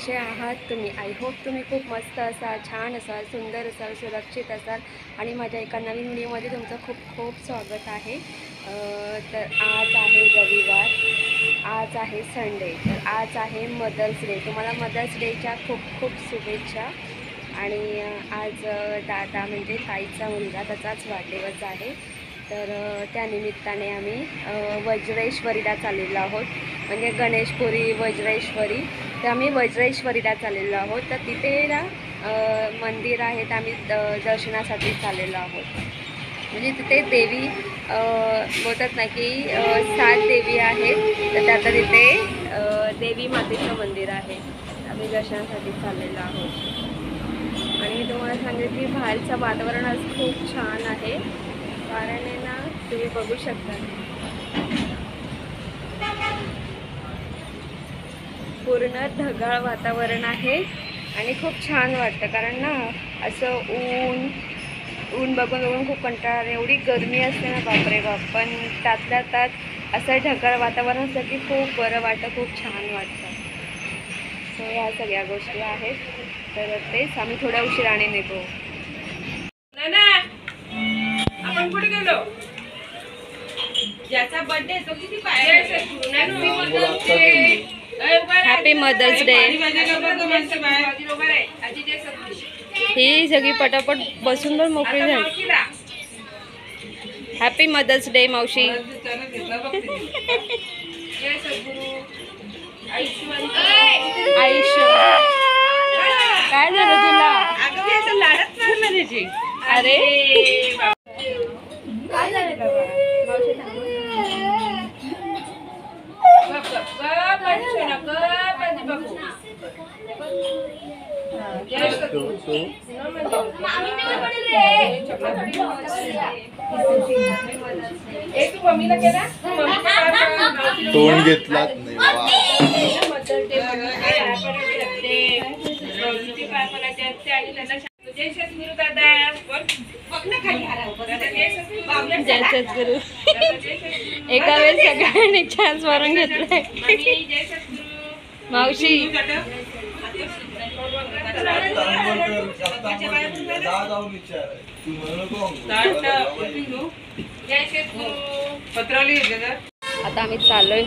कसे आहात तुम्ही? आय होप तुम्ही खूप मस्त असाल, छान असाल, सुंदर असाल, सुरक्षित असाल आणि माझ्या एका नवीन व्हिडिओमध्ये तुमचं खूप खूप स्वागत आहे। तर आज आहे रविवार, आज आहे संडे, तर आज आहे मदर्स डे। तुम्हाला मदर्स डेच्या खूप खूप शुभेच्छा। आणि आज दादा म्हणजे ताईचा मुलगा त्याचाच वाढदिवस आहे, तर त्यानिमित्ताने आम्ही वज्रेश्वरीला चाललेलो आहोत, म्हणजे गणेशपुरी वज्रेश्वरी। तर आम्ही वज्रेश्वरीला चाललेलो आहोत, तर तिथे ना मंदिर आहेत, आम्ही दर्शनासाठी चाललेलो आहोत। म्हणजे तिथे देवी बोलतात ना की 7 देवी आहेत, तर त्यात तिथे देवी मातेचं मंदिर आहे, आम्ही दर्शनासाठी चाललेलो आहोत। आणि मी तुम्हाला सांगेल की बाहेरचं वातावरण आज खूप छान आहे, कारण आहे ना तुम्ही बघू शकता पूर्ण ढगाळ वातावरण आहे आणि खूप छान वाटतं, कारण ना असं ऊन बघून खूप कंटाळा, एवढी गरमी असते ना बापरे बाप, पण त्यातल्या त्यात असं ढगाळ वातावरण असलं की खूप बरं वाटतं, खूप छान वाटतं। सो ह्या सगळ्या गोष्टी आहेत, तर तेच आम्ही थोड्या उशिराने निघू। आपण कुठे गेलो? ज्याचा बर्थडे तो किती पाहिजे? Happy mother's day. ही सगळी पटापट बसून पण मोकळी झाली। हॅपी मदर्स डे मावशी। आयुष्य काय झालं तुला? लाडत मारला त्याची। अरे काय झालं मावशी मम्मीला केला तोंड घेतलात नाही गुरु एका वेळेस सगळ्यांनी चान्स मारून घेतलाय। मावशी आता आम्ही चाललोय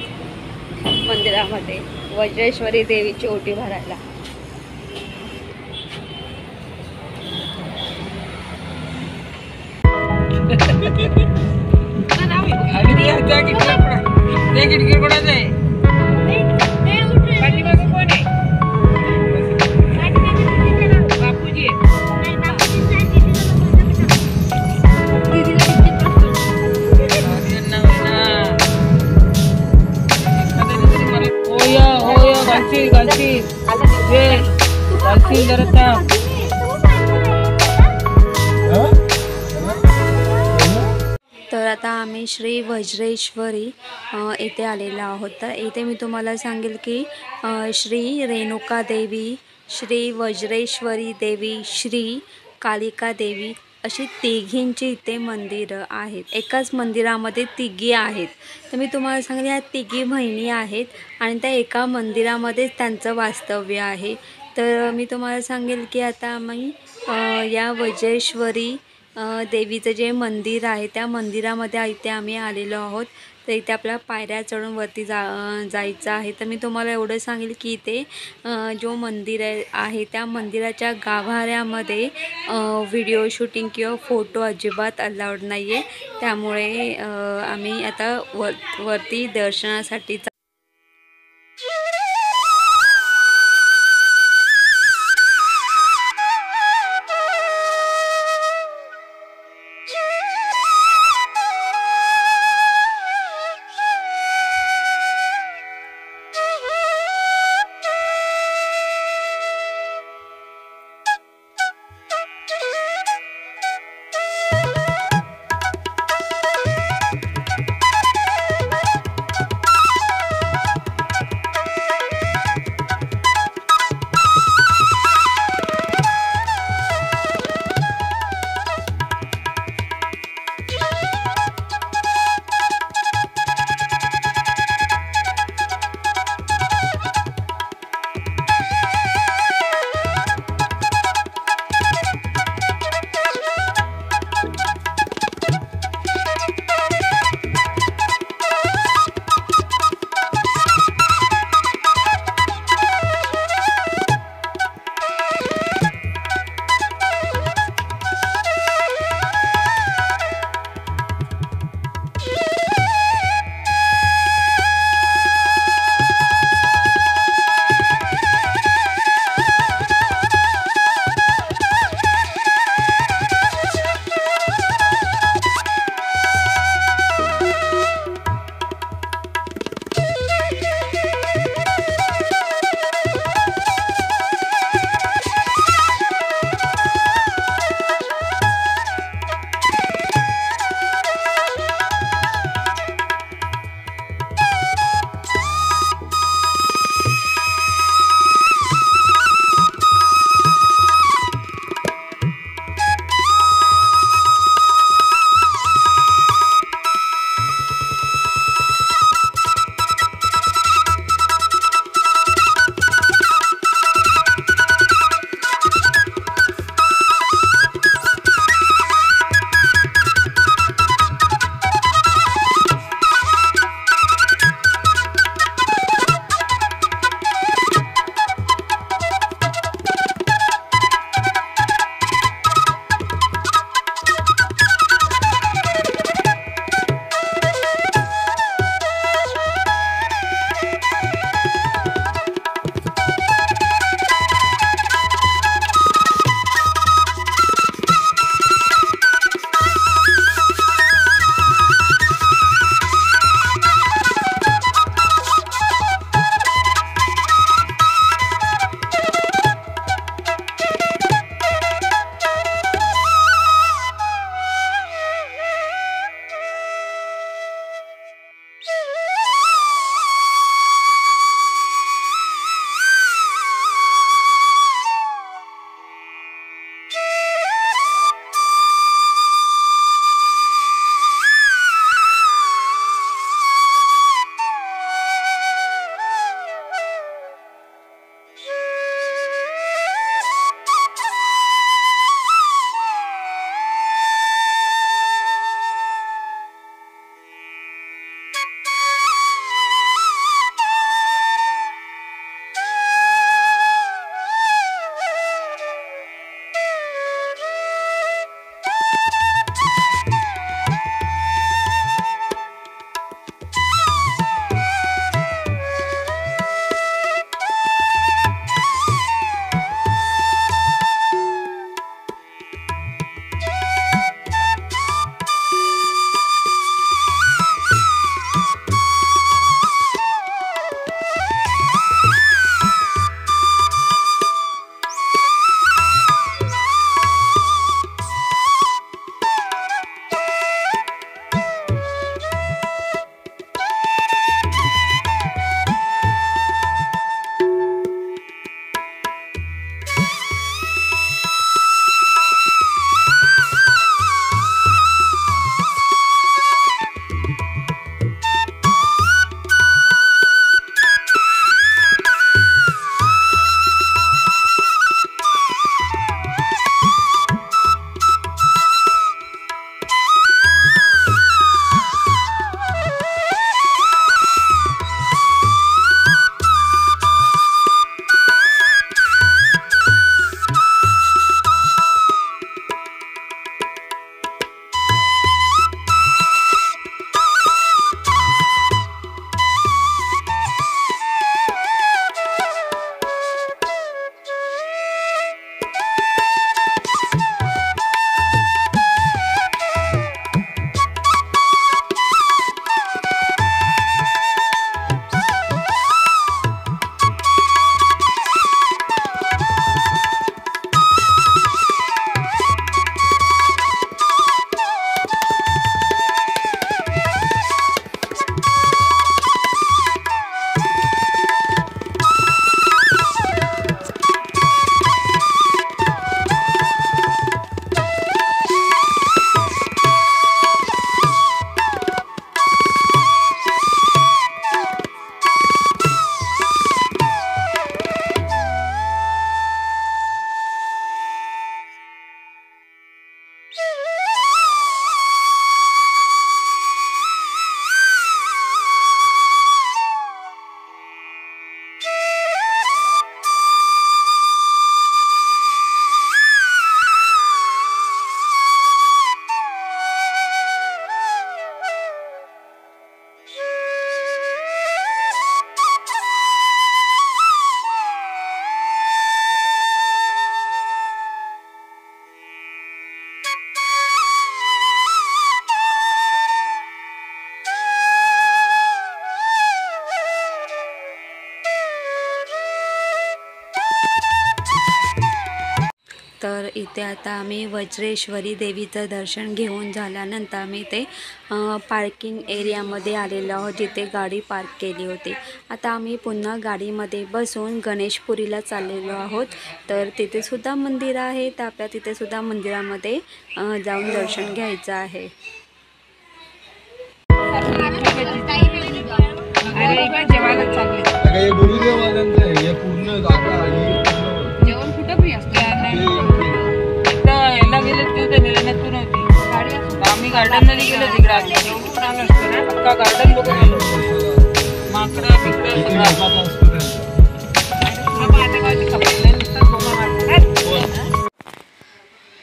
मंदिरामध्ये वज्रेश्वरी देवीची ओटी भरायला। तर आता आम्ही श्री वज्रेश्वरी येथे आलेलो आहोत। तर इथे मी तुम्हाला सांगेल की श्री रेणुका देवी, श्री वज्रेश्वरी देवी, श्री कालिका देवी अशी तिघींची इथे मंदिरं आहेत। एकाच मंदिरामध्ये तिघी आहेत। तर मी तुम्हाला सांगेल या तिघी बहिणी आहेत आणि त्या एका मंदिरामध्येच त्यांचं वास्तव्य आहे। तर मी तुम्हाला सांगेल की आता आम्ही या वज्रेश्वरी देवीचं जे मंदिर आहे त्या मंदिरामध्ये इथे आम्ही आलेलो आहोत। तर इथे आपल्याला पायऱ्या चढून वरती जायचं आहे। तर मी तुम्हाला एवढं सांगेल की इथे जो मंदिर आहे त्या मंदिराच्या गाभाऱ्यामध्ये व्हिडिओ शूटिंग किंवा फोटो अजिबात अलाउड नाही आहे, त्यामुळे आम्ही आता वरती दर्शनासाठी तर इथे आता आम्ही वज्रेश्वरी देवीचं दर्शन घेऊन झाल्यानंतर आम्ही इथे पार्किंग एरियामध्ये आलेलो आहोत, जिथे गाडी पार्क केली होती. आता आम्ही पुन्हा गाडीमध्ये बसून गणेशपुरीला चाललेलो आहोत. तर तिथे सुद्धा मंदिर आहे, तर आपल्या तिथे सुद्धा मंदिरामध्ये जाऊन दर्शन घ्यायचं आहे. अरे इकडे जेवायला चालले. अगं हे बोलू दे वाल्यांचं आहे. हे पूर्ण जागा आणि जेवण कुठं फ्री असते याला गेले तिथे निर्णयात नव्हती गाडी. आम्ही गार्डन मध्ये गेलो तिकडे अख्खा गार्डन बघून गेलो. माकडं बिकडं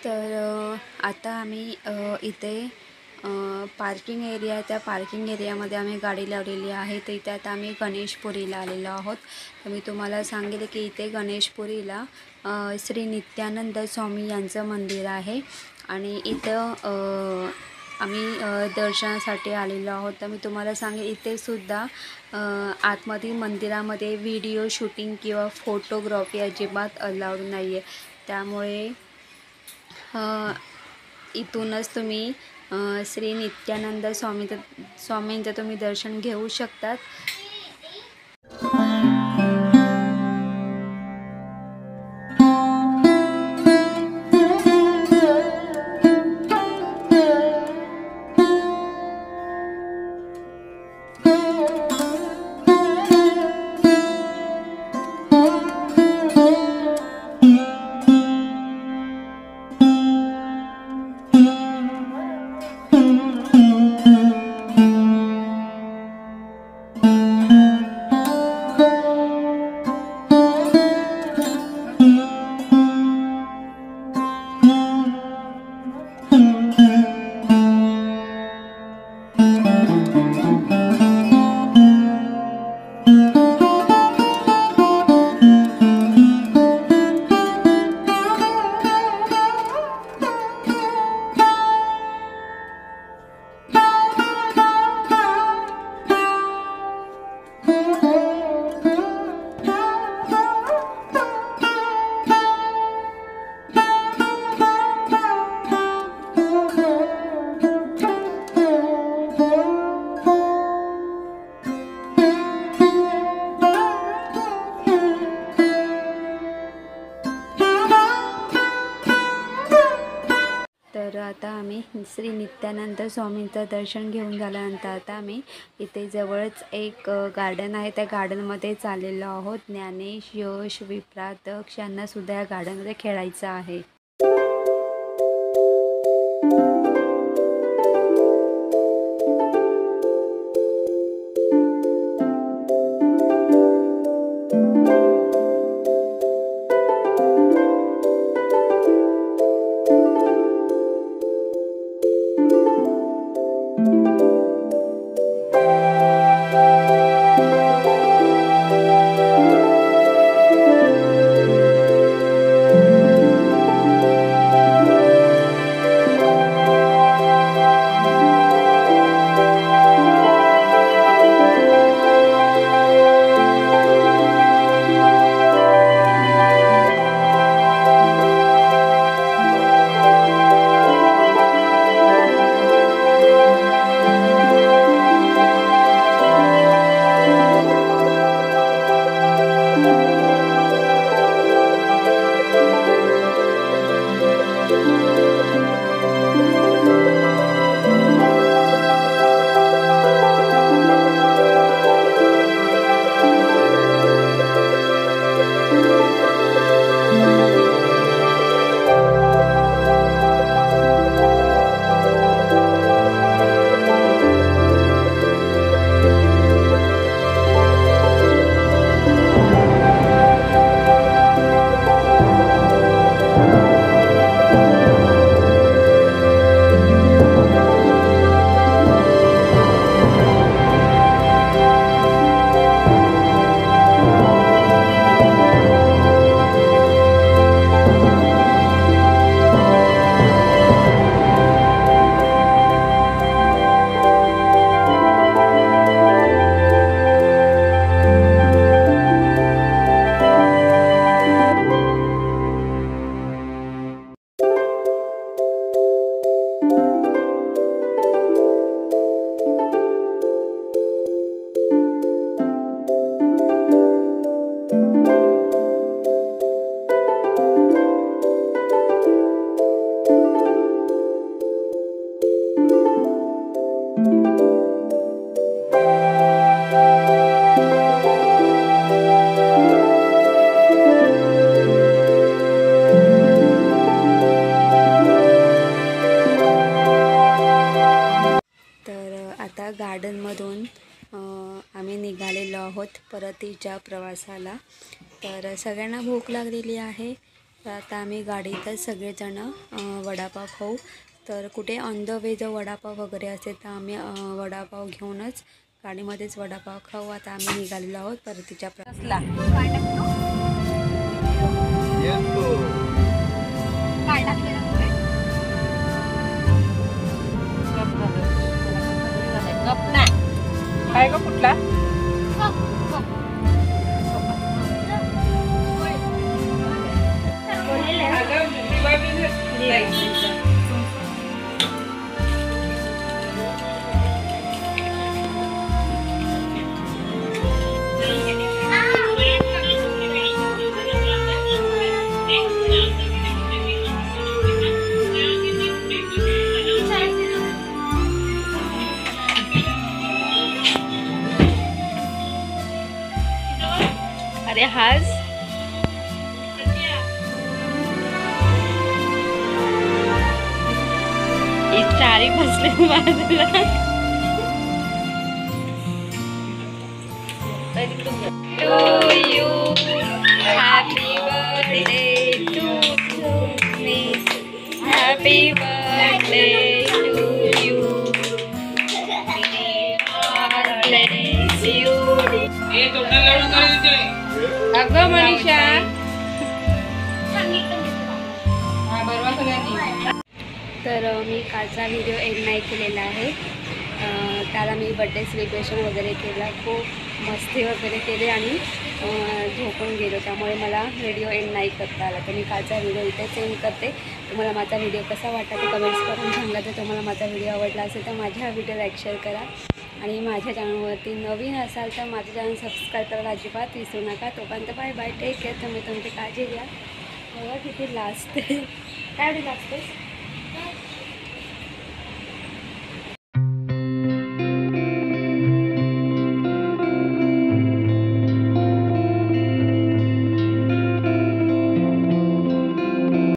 तर आता आम्ही इथे पार्किंग एरिया, त्या पार्किंग एरियामध्ये आम्ही गाडी लावलेली आहे. तर इथे आता आम्ही गणेशपुरीला आलेलो आहोत. तर मी तुम्हाला सांगेल की इथे गणेशपुरीला श्री नित्यानंद स्वामी यांचं मंदिर आहे आणि इथं आम्ही दर्शनासाठी आलेलो आहोत. तर मी तुम्हाला सांगेल इथे सुद्धा आतमध्ये मंदिरामध्ये व्हिडिओ शूटिंग किंवा फोटोग्राफी अजिबात अलाउड नाही आहे. त्यामुळे इथूनच तुम्ही श्री नित्यानंद स्वामींचं तुम्ही दर्शन घेऊ शकतात. तर आता आम्ही श्री नित्यानंद स्वामींचं दर्शन घेऊन झाल्यानंतर आता आम्ही इथे जवळच एक गार्डन आहे, त्या गार्डनमध्ये चाललेलो आहोत. ज्ञानेश, यश, विप्रा, दक्ष यांनासुद्धा या गार्डनमध्ये खेळायचं आहे. आहोत परतीच्या प्रवासाला. तर सगळ्यांना भूक लागलेली आहे. तर आता आम्ही गाडीतच सगळेजण वडापाव खाऊ. तर कुठे ऑन द वे जर वडापाव वगैरे असेल तर आम्ही वडापाव घेऊनच गाडीमध्येच वडापाव खाऊ. आता आम्ही निघालेलो आहोत परतीच्या कसला गप ना काय ग कुठला अरे हाच चारी बसले बाजूला. To you happy birthday to me happy birthday to you bless you. अगं मनीषा बरोबर सगळ्यांनी. तर मी कालचा व्हिडिओ एंड नाही केलेला आहे. त्याला मी बड्डे सेलिब्रेशन वगैरे केला, खूप मस्ती वगैरे केली आणि झोपून गेलो. त्यामुळे मला व्हिडिओ एंड नाही करता आला. तर मी कालचा व्हिडिओ इथेच एंड करते. तुम्हाला माझा व्हिडिओ कसा वाटला ते कमेंट्स करून सांगा. जर तुम्हाला माझा व्हिडिओ आवडला असेल तर माझ्या व्हिडिओ लाईक शेअर करा. आणि माझ्या चॅनलवरती नवीन असाल तर माझं चॅनल सबस्क्राईब करायला अजिबात विसरू नका. तोपर्यंत बाय बाय, टेक केअर. तुम्ही तुमची काळजी घ्या. बघा किती लास्ट काय लास्ट